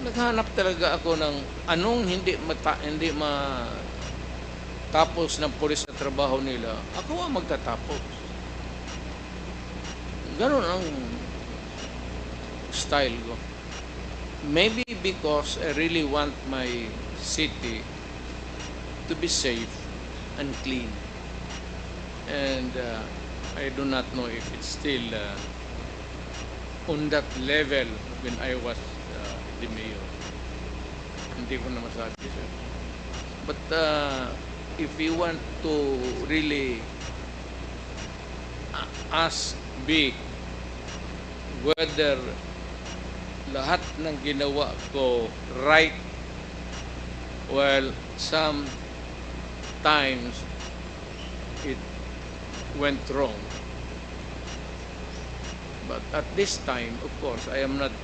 naghanap talaga ako ng anong hindi matapos ng pulis sa trabaho nila. Ako ang magtatapos. Ganun ang style ko. Maybe because I really want my city to be safe and clean. And I do not know if it's still on that level when I was the mayor. Hindi ko na masabi, sir. But if you want to really ask big whether lahat ng ginawa ko right, well, sometimes it went wrong. But at this time, of course, I am not